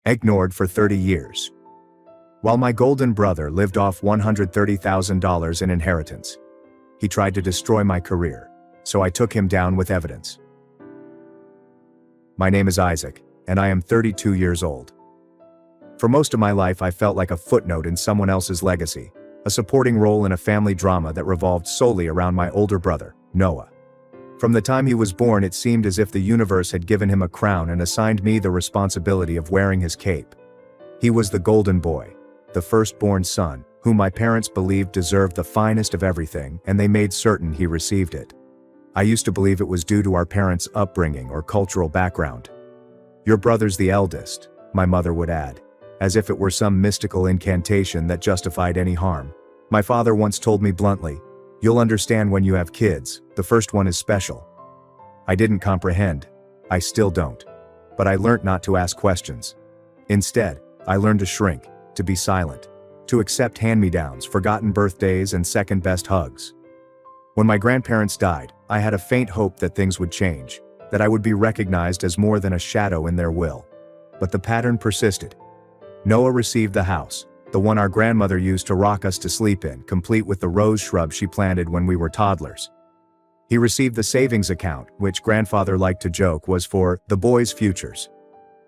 Ignored for 30 years. While my golden brother lived off $130,000 in inheritance, he tried to destroy my career, so I took him down with evidence. My name is Isaac, and I am 32 years old. For most of my life I felt like a footnote in someone else's legacy, a supporting role in a family drama that revolved solely around my older brother, Noah. From the time he was born, it seemed as if the universe had given him a crown and assigned me the responsibility of wearing his cape. He was the golden boy, the firstborn son, whom my parents believed deserved the finest of everything, and they made certain he received it. I used to believe it was due to our parents' upbringing or cultural background. "Your brother's the eldest," my mother would add, as if it were some mystical incantation that justified any harm. My father once told me bluntly, "You'll understand when you have kids, the first one is special." I didn't comprehend. I still don't. But I learned not to ask questions. Instead, I learned to shrink, to be silent, to accept hand-me-downs, forgotten birthdays, and second-best hugs. When my grandparents died, I had a faint hope that things would change, that I would be recognized as more than a shadow in their will. But the pattern persisted. Noah received the house, the one our grandmother used to rock us to sleep in, complete with the rose shrub she planted when we were toddlers. He received the savings account, which grandfather liked to joke was for the boys' futures.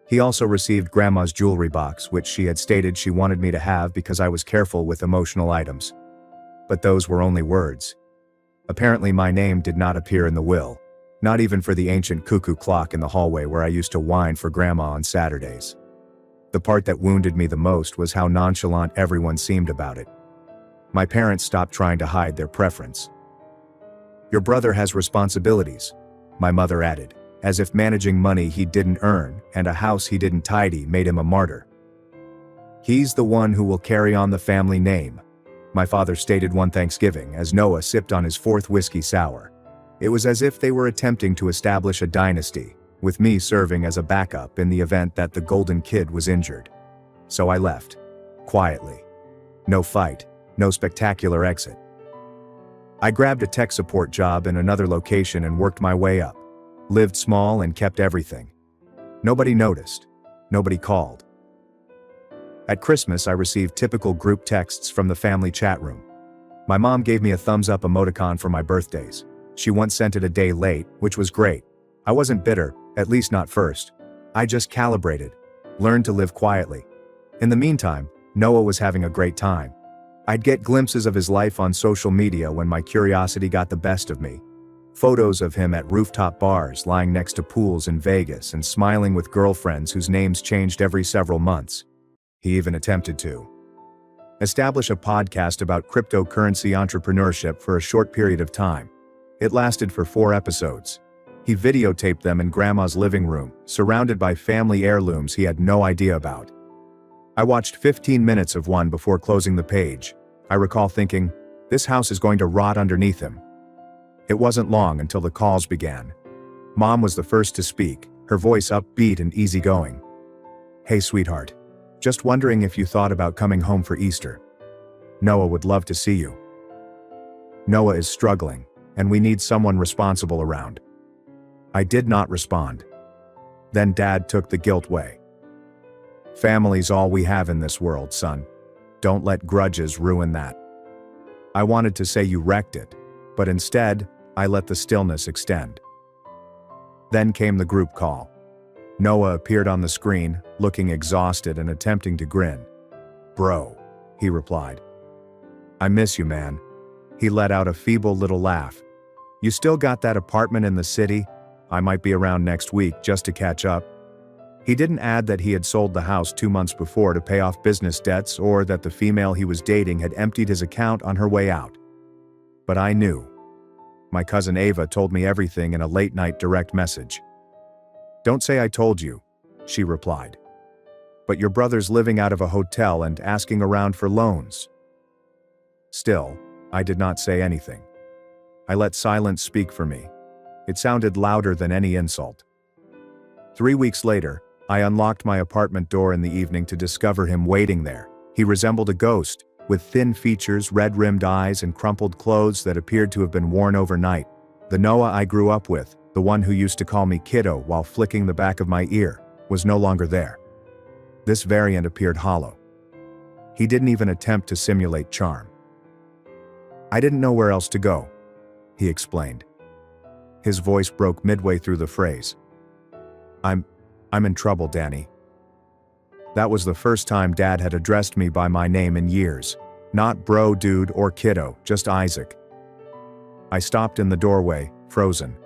He also received grandma's jewelry box, which she had stated she wanted me to have because I was careful with emotional items. But those were only words. Apparently my name did not appear in the will, not even for the ancient cuckoo clock in the hallway where I used to whine for grandma on Saturdays. The part that wounded me the most was how nonchalant everyone seemed about it. My parents stopped trying to hide their preference. "Your brother has responsibilities," my mother added, as if managing money he didn't earn and a house he didn't tidy made him a martyr. "He's the one who will carry on the family name," my father stated one Thanksgiving as Noah sipped on his fourth whiskey sour. It was as if they were attempting to establish a dynasty, with me serving as a backup in the event that the golden kid was injured. So I left. Quietly. No fight, no spectacular exit. I grabbed a tech support job in another location and worked my way up. Lived small and kept everything. Nobody noticed. Nobody called. At Christmas I received typical group texts from the family chat room. My mom gave me a thumbs-up emoticon for my birthdays. She once sent it a day late, which was great. I wasn't bitter, at least not first. I just calibrated, learned to live quietly. In the meantime, Noah was having a great time. I'd get glimpses of his life on social media when my curiosity got the best of me. Photos of him at rooftop bars lying next to pools in Vegas and smiling with girlfriends whose names changed every several months. He even attempted to establish a podcast about cryptocurrency entrepreneurship for a short period of time. It lasted for 4 episodes. He videotaped them in grandma's living room, surrounded by family heirlooms he had no idea about. I watched 15 minutes of one before closing the page. I recall thinking, this house is going to rot underneath him. It wasn't long until the calls began. Mom was the first to speak, her voice upbeat and easygoing. "Hey sweetheart. Just wondering if you thought about coming home for Easter. Noah would love to see you. Noah is struggling, and we need someone responsible around." I did not respond. Then Dad took the guilt way. "Family's all we have in this world, son. Don't let grudges ruin that." I wanted to say you wrecked it, but instead, I let the stillness extend. Then came the group call. Noah appeared on the screen, looking exhausted and attempting to grin. "Bro," he replied. "I miss you, man." He let out a feeble little laugh. "You still got that apartment in the city? I might be around next week just to catch up." He didn't add that he had sold the house 2 months before to pay off business debts or that the female he was dating had emptied his account on her way out. But I knew. My cousin Ava told me everything in a late-night direct message. "Don't say I told you," she replied. "But your brother's living out of a hotel and asking around for loans." Still, I did not say anything. I let silence speak for me. It sounded louder than any insult. 3 weeks later, I unlocked my apartment door in the evening to discover him waiting there. He resembled a ghost, with thin features, red-rimmed eyes, and crumpled clothes that appeared to have been worn overnight. The Noah I grew up with, the one who used to call me kiddo while flicking the back of my ear, was no longer there. This variant appeared hollow. He didn't even attempt to simulate charm. "I didn't know where else to go," he explained. His voice broke midway through the phrase. I'm in trouble, Danny." That was the first time Dad had addressed me by my name in years. Not bro, dude, or kiddo, just Isaac. I stopped in the doorway, frozen.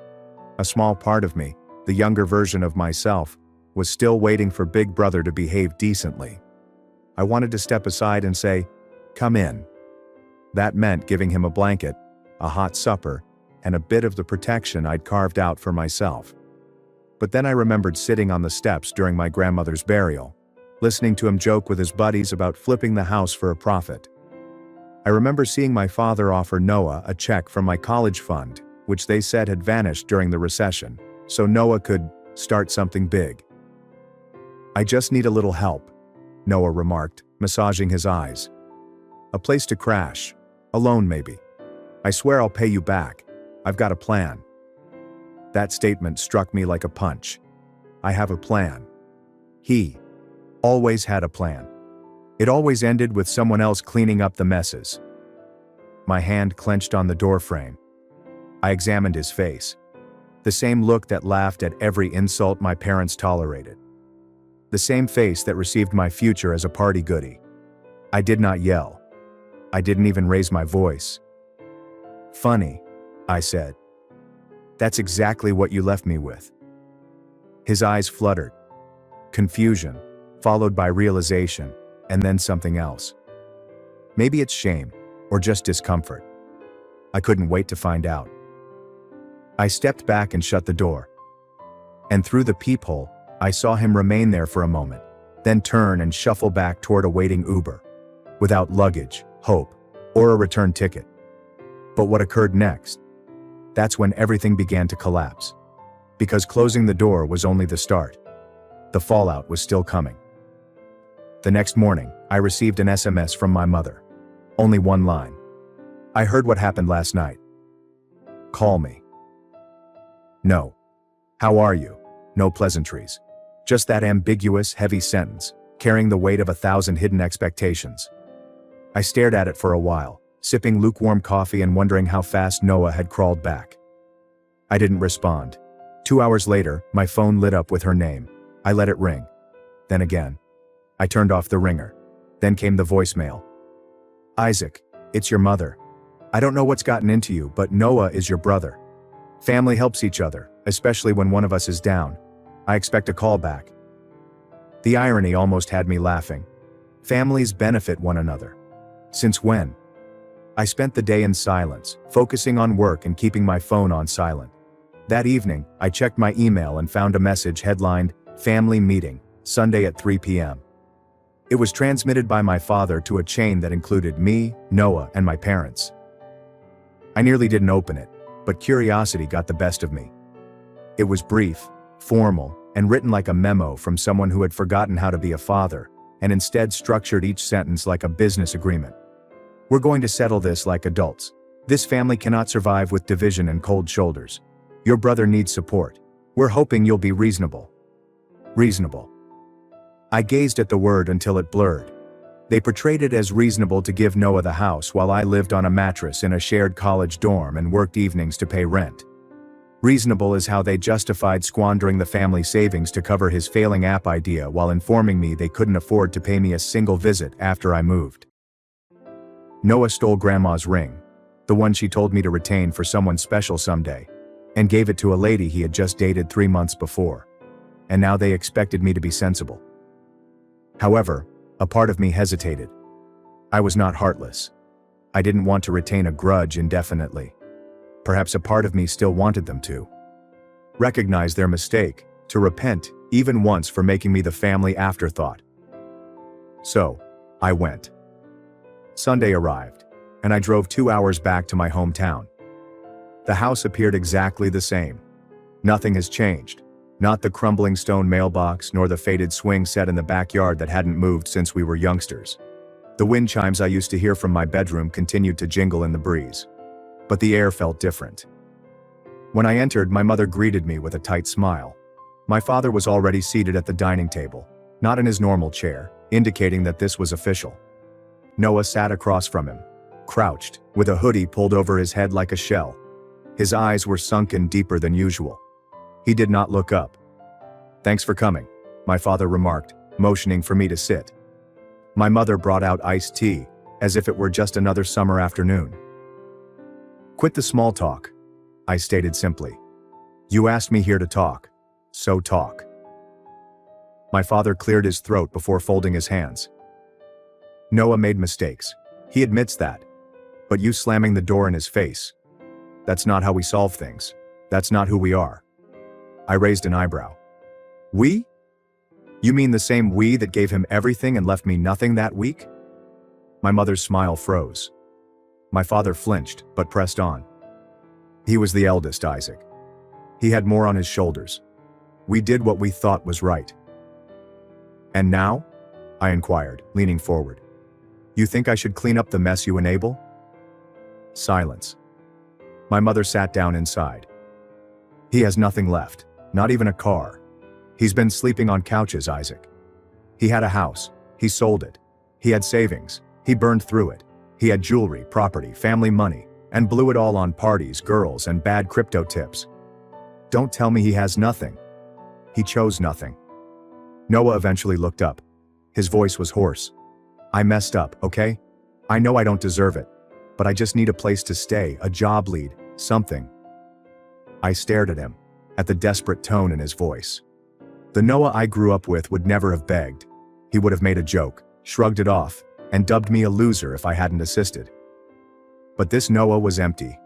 A small part of me, the younger version of myself, was still waiting for Big Brother to behave decently. I wanted to step aside and say, "Come in." That meant giving him a blanket, a hot supper, and a bit of the protection I'd carved out for myself. But then I remembered sitting on the steps during my grandmother's burial, listening to him joke with his buddies about flipping the house for a profit. I remember seeing my father offer Noah a check from my college fund, which they said had vanished during the recession, so Noah could start something big. "I just need a little help," Noah remarked, massaging his eyes. "A place to crash. Alone maybe. I swear I'll pay you back. I've got a plan." That statement struck me like a punch. I have a plan. He always had a plan. It always ended with someone else cleaning up the messes. My hand clenched on the doorframe. I examined his face. The same look that laughed at every insult my parents tolerated. The same face that received my future as a party goodie. I did not yell. I didn't even raise my voice. "Funny," I said. "That's exactly what you left me with." His eyes fluttered. Confusion, followed by realization, and then something else. Maybe it's shame, or just discomfort. I couldn't wait to find out. I stepped back and shut the door. And through the peephole, I saw him remain there for a moment, then turn and shuffle back toward a waiting Uber, without luggage, hope, or a return ticket. But what occurred next? That's when everything began to collapse. Because closing the door was only the start. The fallout was still coming. The next morning, I received an SMS from my mother. Only one line. "I heard what happened last night. Call me." No. "How are you?" No pleasantries. Just that ambiguous, heavy sentence, carrying the weight of 1,000 hidden expectations. I stared at it for a while, sipping lukewarm coffee and wondering how fast Noah had crawled back. I didn't respond. 2 hours later, my phone lit up with her name. I let it ring. Then again. I turned off the ringer. Then came the voicemail. "Isaac, it's your mother. I don't know what's gotten into you, but Noah is your brother. Family helps each other, especially when one of us is down. I expect a call back." The irony almost had me laughing. Families benefit one another. Since when? I spent the day in silence, focusing on work and keeping my phone on silent. That evening, I checked my email and found a message headlined, "Family Meeting, Sunday at 3 p.m. It was transmitted by my father to a chain that included me, Noah, and my parents. I nearly didn't open it, but curiosity got the best of me. It was brief, formal, and written like a memo from someone who had forgotten how to be a father, and instead structured each sentence like a business agreement. "We're going to settle this like adults. This family cannot survive with division and cold shoulders. Your brother needs support. We're hoping you'll be reasonable." Reasonable. I gazed at the word until it blurred. They portrayed it as reasonable to give Noah the house while I lived on a mattress in a shared college dorm and worked evenings to pay rent. Reasonable is how they justified squandering the family savings to cover his failing app idea while informing me they couldn't afford to pay me a single visit after I moved. Noah stole Grandma's ring, the one she told me to retain for someone special someday, and gave it to a lady he had just dated 3 months before. And now they expected me to be sensible. However, a part of me hesitated. I was not heartless. I didn't want to retain a grudge indefinitely. Perhaps a part of me still wanted them to recognize their mistake, to repent, even once, for making me the family afterthought. So, I went. Sunday arrived, and I drove 2 hours back to my hometown. The house appeared exactly the same. Nothing has changed. Not the crumbling stone mailbox, nor the faded swing set in the backyard that hadn't moved since we were youngsters. The wind chimes I used to hear from my bedroom continued to jingle in the breeze. But the air felt different. When I entered, my mother greeted me with a tight smile. My father was already seated at the dining table, not in his normal chair, indicating that this was official. Noah sat across from him, crouched, with a hoodie pulled over his head like a shell. His eyes were sunken deeper than usual. He did not look up. "Thanks for coming," my father remarked, motioning for me to sit. My mother brought out iced tea, as if it were just another summer afternoon. "Quit the small talk," I stated simply. "You asked me here to talk, so talk." My father cleared his throat before folding his hands. "Noah made mistakes. He admits that. But you slamming the door in his face, that's not how we solve things. That's not who we are." I raised an eyebrow. "We? You mean the same we that gave him everything and left me nothing that week?" My mother's smile froze. My father flinched, but pressed on. "He was the eldest, Isaac. He had more on his shoulders. We did what we thought was right." "And now?" I inquired, leaning forward. "You think I should clean up the mess you enable?" Silence. My mother sat down inside. "He has nothing left, not even a car. He's been sleeping on couches, Isaac. He had a house. He sold it. He had savings. He burned through it. He had jewelry, property, family money, and blew it all on parties, girls, and bad crypto tips. Don't tell me he has nothing. He chose nothing." Noah eventually looked up. His voice was hoarse. "I messed up, okay? I know I don't deserve it, but I just need a place to stay, a job lead, something." I stared at him, at the desperate tone in his voice. The Noah I grew up with would never have begged. He would have made a joke, shrugged it off, and dubbed me a loser if I hadn't assisted. But this Noah was empty.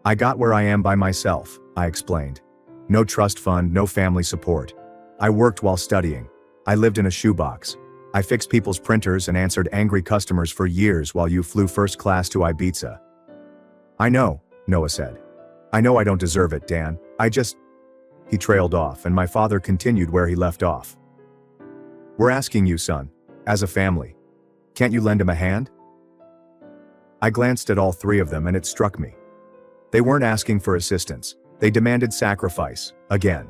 "I got where I am by myself," I explained. "No trust fund, no family support. I worked while studying. I lived in a shoebox. I fixed people's printers and answered angry customers for years while you flew first class to Ibiza." "I know," Noah said. "I know I don't deserve it, Dan. I just..." He trailed off, and my father continued where he left off. "We're asking you, son, as a family. Can't you lend him a hand?" I glanced at all three of them and it struck me. They weren't asking for assistance. They demanded sacrifice, again.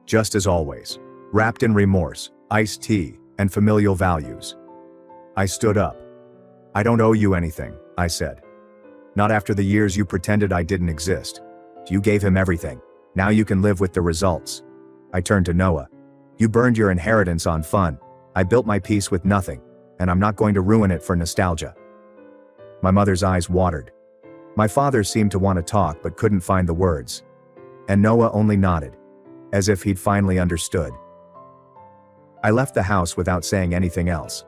Just as always. Wrapped in remorse, iced tea, and familial values. I stood up. "I don't owe you anything," I said. "Not after the years you pretended I didn't exist. You gave him everything. Now you can live with the results." I turned to Noah. "You burned your inheritance on fun. I built my peace with nothing, and I'm not going to ruin it for nostalgia." My mother's eyes watered. My father seemed to want to talk but couldn't find the words. And Noah only nodded, as if he'd finally understood. I left the house without saying anything else.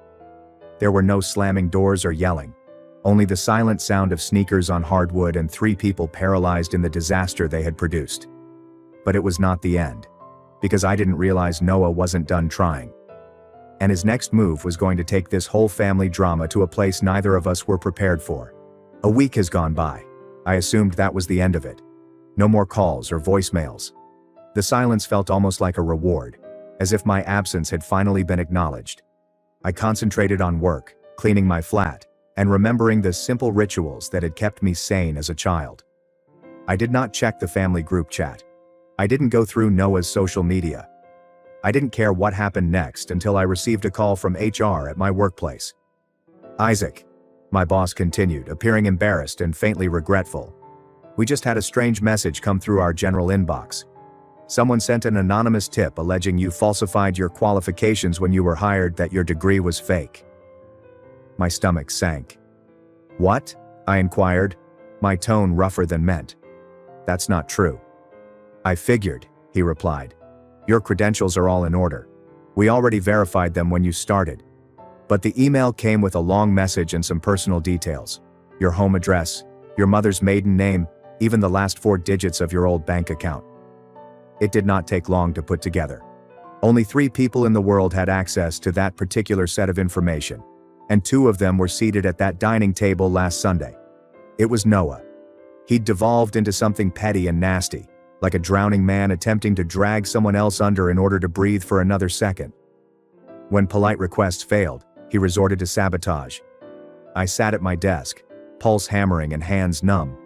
There were no slamming doors or yelling. Only the silent sound of sneakers on hardwood and 3 people paralyzed in the disaster they had produced. But it was not the end. Because I didn't realize Noah wasn't done trying. And his next move was going to take this whole family drama to a place neither of us were prepared for. A week has gone by. I assumed that was the end of it. No more calls or voicemails. The silence felt almost like a reward, as if my absence had finally been acknowledged. I concentrated on work, cleaning my flat, and remembering the simple rituals that had kept me sane as a child. I did not check the family group chat. I didn't go through Noah's social media. I didn't care what happened next until I received a call from HR at my workplace. "Isaac," my boss continued, appearing embarrassed and faintly regretful. "We just had a strange message come through our general inbox. Someone sent an anonymous tip alleging you falsified your qualifications when you were hired, that your degree was fake." My stomach sank. "What?" I inquired, my tone rougher than meant. "That's not true." "I figured," he replied. "Your credentials are all in order. We already verified them when you started. But the email came with a long message and some personal details. Your home address, your mother's maiden name, even the last 4 digits of your old bank account." It did not take long to put together. Only 3 people in the world had access to that particular set of information, and 2 of them were seated at that dining table last Sunday. It was Noah. He'd devolved into something petty and nasty, like a drowning man attempting to drag someone else under in order to breathe for another second. When polite requests failed, he resorted to sabotage. I sat at my desk, pulse hammering and hands numb.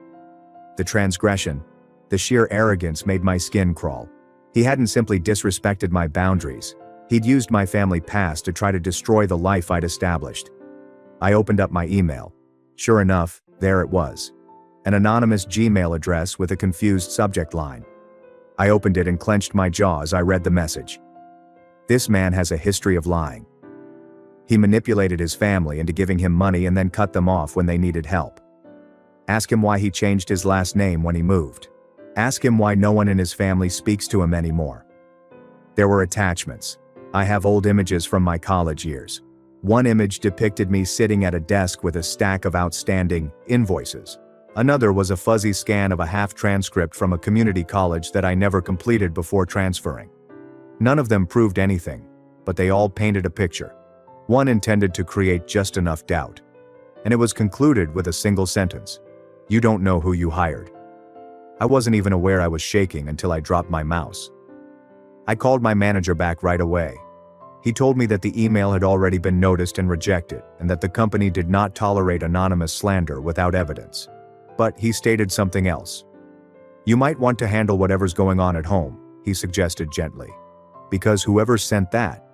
The transgression, the sheer arrogance made my skin crawl. He hadn't simply disrespected my boundaries. He'd used my family past to try to destroy the life I'd established. I opened up my email. Sure enough, there it was. An anonymous Gmail address with a confused subject line. I opened it and clenched my jaw as I read the message. This man has a history of lying. He manipulated his family into giving him money and then cut them off when they needed help. Ask him why he changed his last name when he moved. Ask him why no one in his family speaks to him anymore. There were attachments. I have old images from my college years. One image depicted me sitting at a desk with a stack of outstanding invoices. Another was a fuzzy scan of a half transcript from a community college that I never completed before transferring. None of them proved anything, but they all painted a picture. One intended to create just enough doubt. And it was concluded with a single sentence. You don't know who you hired. I wasn't even aware I was shaking until I dropped my mouse. I called my manager back right away. He told me that the email had already been noticed and rejected, and that the company did not tolerate anonymous slander without evidence. But he stated something else. You might want to handle whatever's going on at home, he suggested gently. Because whoever sent that,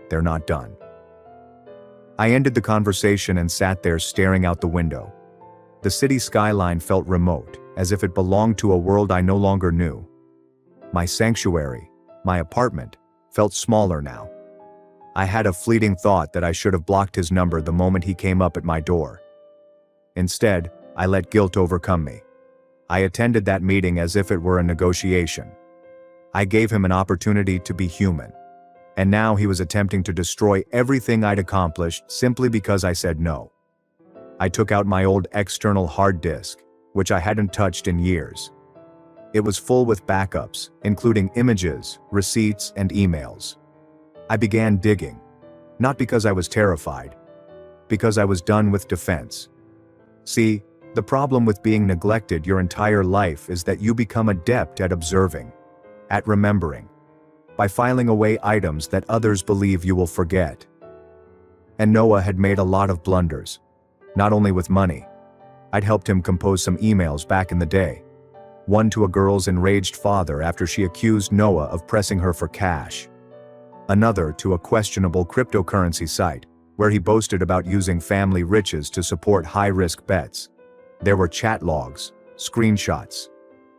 they're not done. I ended the conversation and sat there staring out the window. The city skyline felt remote, as if it belonged to a world I no longer knew. My sanctuary, my apartment, felt smaller now. I had a fleeting thought that I should have blocked his number the moment he came up at my door. Instead, I let guilt overcome me. I attended that meeting as if it were a negotiation. I gave him an opportunity to be human. And now he was attempting to destroy everything I'd accomplished simply because I said no. I took out my old external hard disk, which I hadn't touched in years. It was full with backups, including images, receipts, and emails. I began digging, not because I was terrified, because I was done with defense. See, the problem with being neglected your entire life is that you become adept at observing, at remembering, by filing away items that others believe you will forget. And Noah had made a lot of blunders, not only with money. I'd helped him compose some emails back in the day. One to a girl's enraged father after she accused Noah of pressing her for cash. Another to a questionable cryptocurrency site, where he boasted about using family riches to support high-risk bets. There were chat logs, screenshots,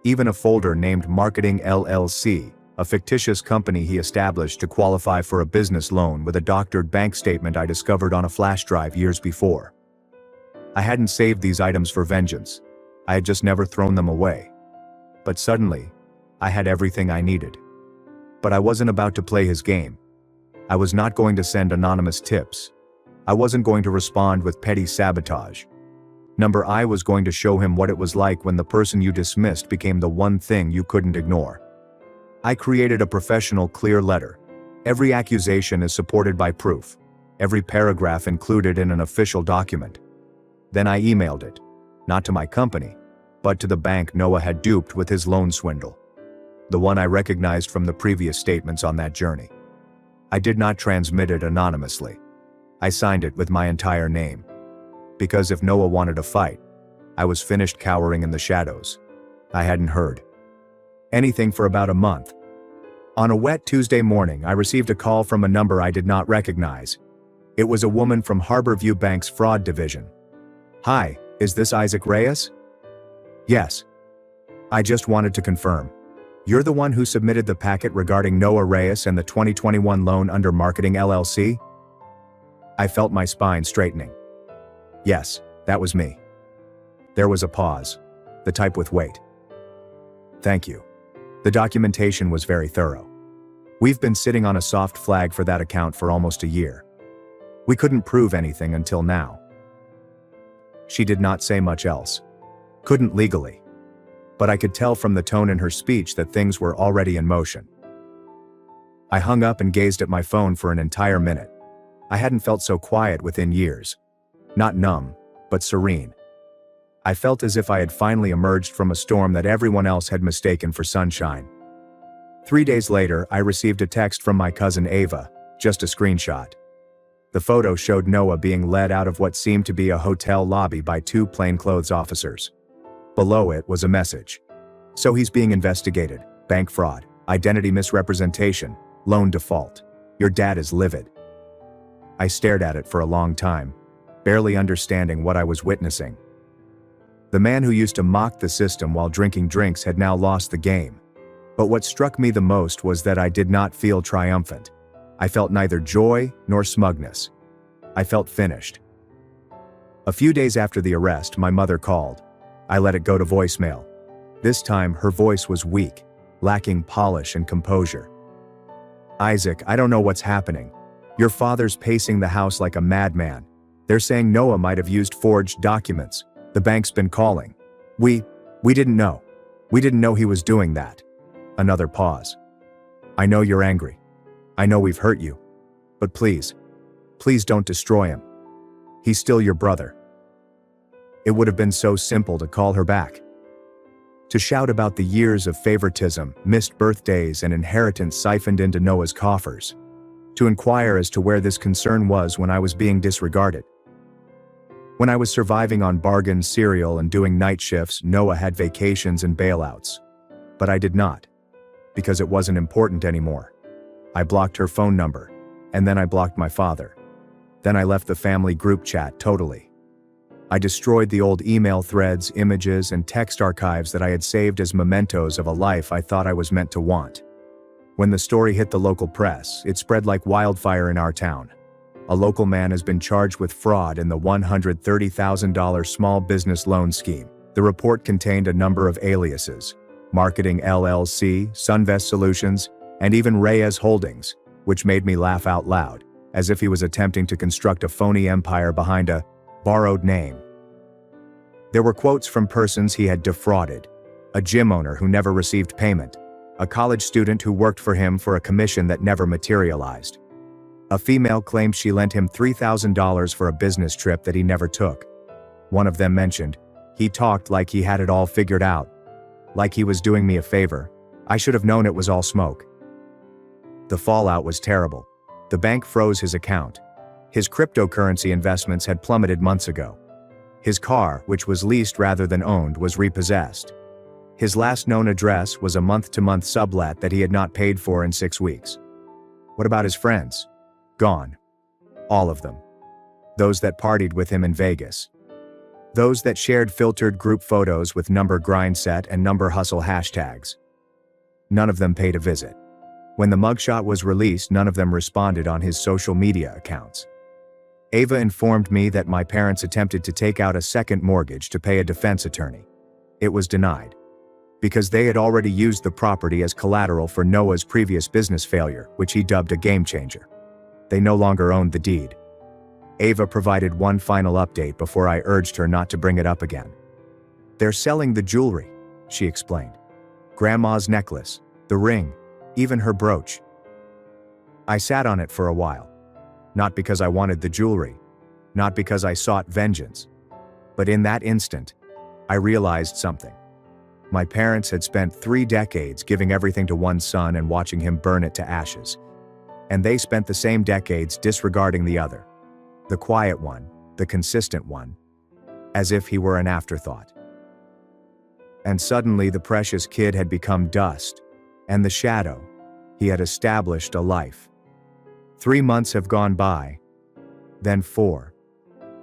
even a folder named Marketing LLC, a fictitious company he established to qualify for a business loan with a doctored bank statement I discovered on a flash drive years before. I hadn't saved these items for vengeance. I had just never thrown them away. But suddenly, I had everything I needed. But I wasn't about to play his game. I was not going to send anonymous tips. I wasn't going to respond with petty sabotage. I was going to show him what it was like when the person you dismissed became the one thing you couldn't ignore. I created a professional clear letter. Every accusation is supported by proof. Every paragraph included in an official document. Then I emailed it, not to my company, but to the bank Noah had duped with his loan swindle. The one I recognized from the previous statements on that journey. I did not transmit it anonymously. I signed it with my entire name. Because if Noah wanted a fight, I was finished cowering in the shadows. I hadn't heard anything for about a month. On a wet Tuesday morning, I received a call from a number I did not recognize. It was a woman from Harborview Bank's fraud division. Hi, is this Isaac Reyes? Yes. I just wanted to confirm. You're the one who submitted the packet regarding Noah Reyes and the 2021 loan under Marketing LLC? I felt my spine straightening. Yes, that was me. There was a pause, the type with weight. Thank you. The documentation was very thorough. We've been sitting on a soft flag for that account for almost a year. We couldn't prove anything until now. She did not say much else. Couldn't legally. But I could tell from the tone in her speech that things were already in motion. I hung up and gazed at my phone for an entire minute. I hadn't felt so quiet within years. Not numb, but serene. I felt as if I had finally emerged from a storm that everyone else had mistaken for sunshine. 3 days later, I received a text from my cousin Ava, just a screenshot. The photo showed Noah being led out of what seemed to be a hotel lobby by 2 plainclothes officers. Below it was a message. So he's being investigated: bank fraud, identity misrepresentation, loan default. Your dad is livid." I stared at it for a long time, barely understanding what I was witnessing. The man who used to mock the system while drinking drinks had now lost the game. But what struck me the most was that I did not feel triumphant. I felt neither joy nor smugness. I felt finished. A few days after the arrest, my mother called. I let it go to voicemail. This time, her voice was weak, lacking polish and composure. "Isaac, I don't know what's happening. Your father's pacing the house like a madman. They're saying Noah might have used forged documents. The bank's been calling. We didn't know. We didn't know he was doing that." Another pause. "I know you're angry. I know we've hurt you. But please don't destroy him. He's still your brother." It would have been so simple to call her back. To shout about the years of favoritism, missed birthdays, and inheritance siphoned into Noah's coffers. To inquire as to where this concern was when I was being disregarded. When I was surviving on bargain cereal and doing night shifts, Noah had vacations and bailouts. But I did not. Because it wasn't important anymore. I blocked her phone number, and then I blocked my father. Then I left the family group chat totally. I destroyed the old email threads, images, and text archives that I had saved as mementos of a life I thought I was meant to want. When the story hit the local press, it spread like wildfire in our town. A local man has been charged with fraud in the $130,000 small business loan scheme. The report contained a number of aliases: Marketing LLC, Sunvest Solutions, and even Reyes Holdings, which made me laugh out loud, as if he was attempting to construct a phony empire behind a borrowed name. There were quotes from persons he had defrauded: a gym owner who never received payment, a college student who worked for him for a commission that never materialized. A female claimed she lent him $3,000 for a business trip that he never took. One of them mentioned, "He talked like he had it all figured out. Like he was doing me a favor. I should have known it was all smoke." The fallout was terrible. The bank froze his account. His cryptocurrency investments had plummeted months ago. His car, which was leased rather than owned, was repossessed. His last known address was a month-to-month sublet that he had not paid for in 6 weeks. What about his friends? Gone. All of them. Those that partied with him in Vegas. Those that shared filtered group photos with number grindset and number hustle hashtags. None of them paid a visit. When the mugshot was released, none of them responded on his social media accounts. Ava informed me that my parents attempted to take out a second mortgage to pay a defense attorney. It was denied. Because they had already used the property as collateral for Noah's previous business failure, which he dubbed a game changer. They no longer owned the deed. Ava provided one final update before I urged her not to bring it up again. "They're selling the jewelry," she explained. "Grandma's necklace, the ring, even her brooch." I sat on it for a while. Not because I wanted the jewelry, not because I sought vengeance. But in that instant, I realized something. My parents had spent 3 decades giving everything to one son and watching him burn it to ashes. And they spent the same decades disregarding the other. The quiet one, the consistent one. As if he were an afterthought. And suddenly the precious kid had become dust. And the shadow. He had established a life. 3 months have gone by. Then 4.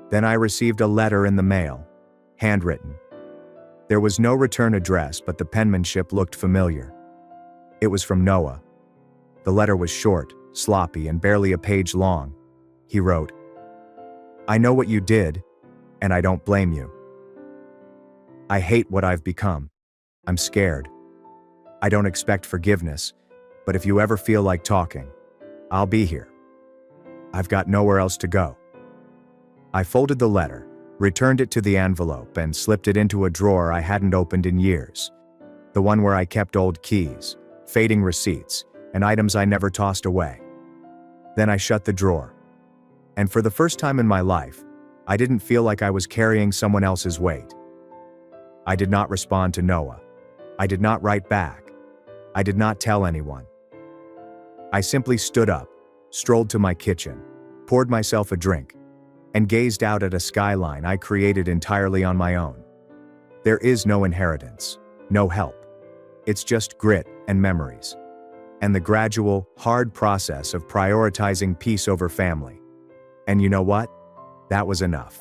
Then I received a letter in the mail. Handwritten. There was no return address, but the penmanship looked familiar. It was from Noah. The letter was short, sloppy, and barely a page long. He wrote, "I know what you did, and I don't blame you. I hate what I've become. I'm scared. I don't expect forgiveness, but if you ever feel like talking, I'll be here. I've got nowhere else to go." I folded the letter, returned it to the envelope, and slipped it into a drawer I hadn't opened in years. The one where I kept old keys, fading receipts, and items I never tossed away. Then I shut the drawer. And for the first time in my life, I didn't feel like I was carrying someone else's weight. I did not respond to Noah. I did not write back. I did not tell anyone. I simply stood up, strolled to my kitchen, poured myself a drink, and gazed out at a skyline I created entirely on my own. There is no inheritance, no help. It's just grit and memories. and the gradual, hard process of prioritizing peace over family. And you know what? That was enough.